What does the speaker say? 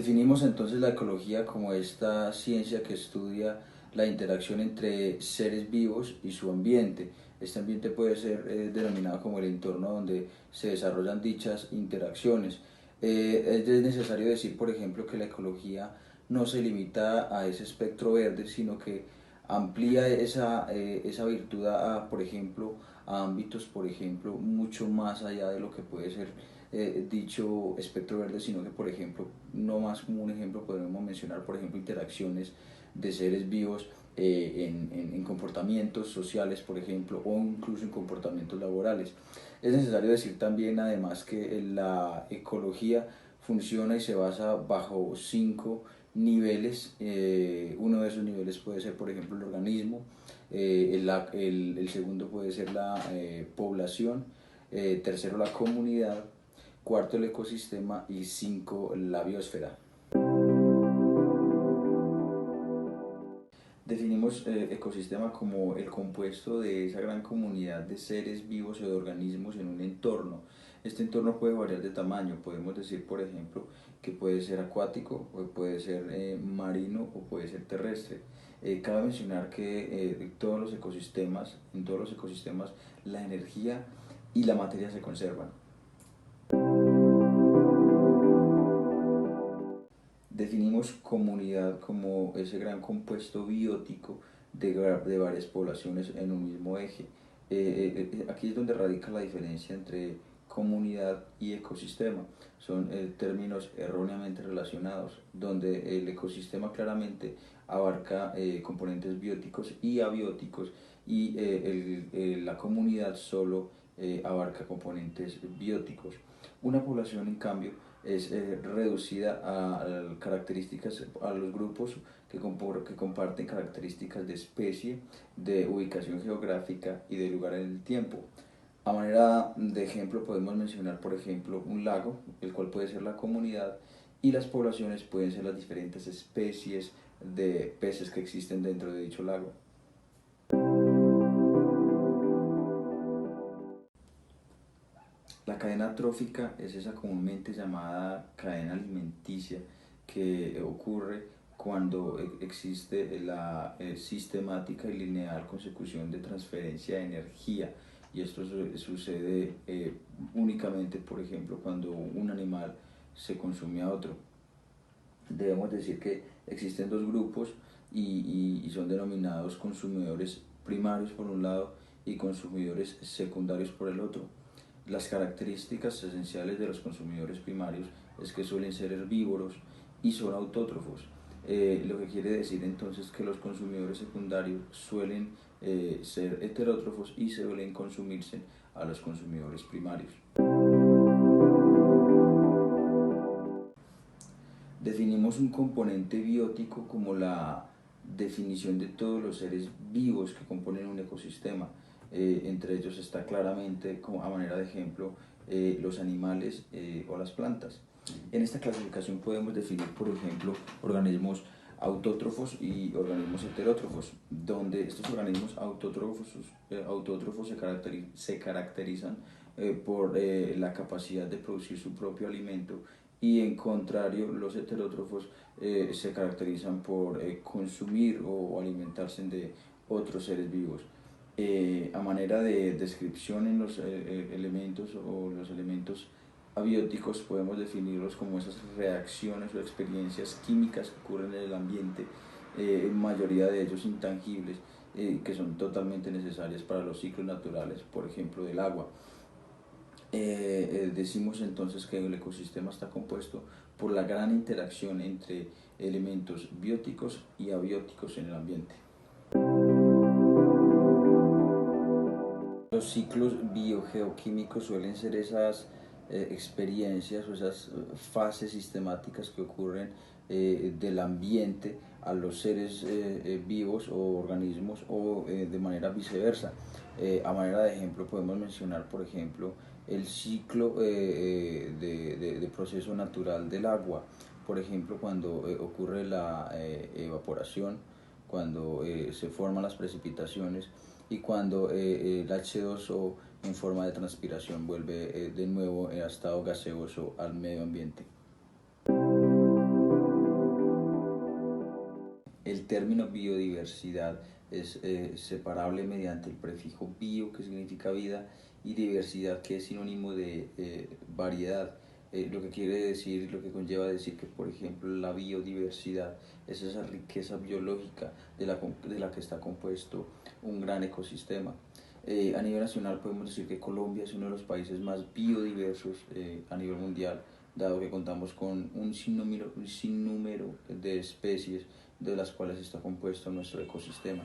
Definimos entonces la ecología como esta ciencia que estudia la interacción entre seres vivos y su ambiente. Este ambiente puede ser denominado como el entorno donde se desarrollan dichas interacciones. Es necesario decir, por ejemplo, que la ecología no se limita a ese espectro verde, sino que amplía esa virtud por ejemplo, a ámbitos, por ejemplo, mucho más allá de lo que puede ser dicho espectro verde, sino que, por ejemplo, no más como un ejemplo, podemos mencionar, por ejemplo, interacciones de seres vivos en comportamientos sociales, por ejemplo, o incluso en comportamientos laborales. Es necesario decir también, además, que la ecología funciona y se basa bajo 5 niveles. Uno de esos niveles puede ser, por ejemplo, el organismo, el segundo puede ser la población, tercero la comunidad, cuarto el ecosistema y 5 la biosfera. Definimos ecosistema como el compuesto de esa gran comunidad de seres vivos o de organismos en un entorno. Este entorno puede variar de tamaño, podemos decir, por ejemplo, que puede ser acuático, o puede ser marino o puede ser terrestre. Cabe mencionar que en todos los ecosistemas, la energía y la materia se conservan. Definimos comunidad como ese gran compuesto biótico de varias poblaciones en un mismo eje. Aquí es donde radica la diferencia entre comunidad y ecosistema. Son términos erróneamente relacionados, donde el ecosistema claramente abarca componentes bióticos y abióticos y la comunidad solo abarca componentes bióticos. Una población, en cambio, es reducida a los grupos que comparten características de especie, de ubicación geográfica y de lugar en el tiempo. A manera de ejemplo podemos mencionar, por ejemplo, un lago, el cual puede ser la comunidad, y las poblaciones pueden ser las diferentes especies de peces que existen dentro de dicho lago. La cadena trófica es esa comúnmente llamada cadena alimenticia que ocurre cuando existe la sistemática y lineal consecución de transferencia de energía, y esto sucede únicamente, por ejemplo, cuando un animal se consume a otro. Debemos decir que existen dos grupos y son denominados consumidores primarios por un lado y consumidores secundarios por el otro. Las características esenciales de los consumidores primarios es que suelen ser herbívoros y son autótrofos, lo que quiere decir entonces que los consumidores secundarios suelen ser heterótrofos y suelen consumirse a los consumidores primarios. Definimos un componente biótico como la definición de todos los seres vivos que componen un ecosistema. Entre ellos está claramente, como a manera de ejemplo, los animales o las plantas. En esta clasificación podemos definir, por ejemplo, organismos autótrofos y organismos heterótrofos, donde estos organismos autótrofos se caracterizan por la capacidad de producir su propio alimento, y en contrario los heterótrofos se caracterizan por consumir o alimentarse de otros seres vivos. A manera de descripción en los elementos o los elementos abióticos podemos definirlos como esas reacciones o experiencias químicas que ocurren en el ambiente, en mayoría de ellos intangibles, que son totalmente necesarias para los ciclos naturales, por ejemplo del agua. Decimos entonces que el ecosistema está compuesto por la gran interacción entre elementos bióticos y abióticos en el ambiente. Los ciclos biogeoquímicos suelen ser esas experiencias o esas fases sistemáticas que ocurren del ambiente a los seres vivos o organismos, o de manera viceversa. A manera de ejemplo podemos mencionar, por ejemplo, el ciclo de proceso natural del agua. Por ejemplo, cuando ocurre la evaporación, cuando se forman las precipitaciones y cuando el H2O en forma de transpiración vuelve de nuevo en estado gaseoso al medio ambiente. El término biodiversidad es separable mediante el prefijo bio, que significa vida, y diversidad, que es sinónimo de variedad. Lo que quiere decir, lo que conlleva decir que, por ejemplo, la biodiversidad es esa riqueza biológica de la que está compuesto un gran ecosistema. A nivel nacional podemos decir que Colombia es uno de los países más biodiversos a nivel mundial, dado que contamos con un sinnúmero de especies de las cuales está compuesto nuestro ecosistema.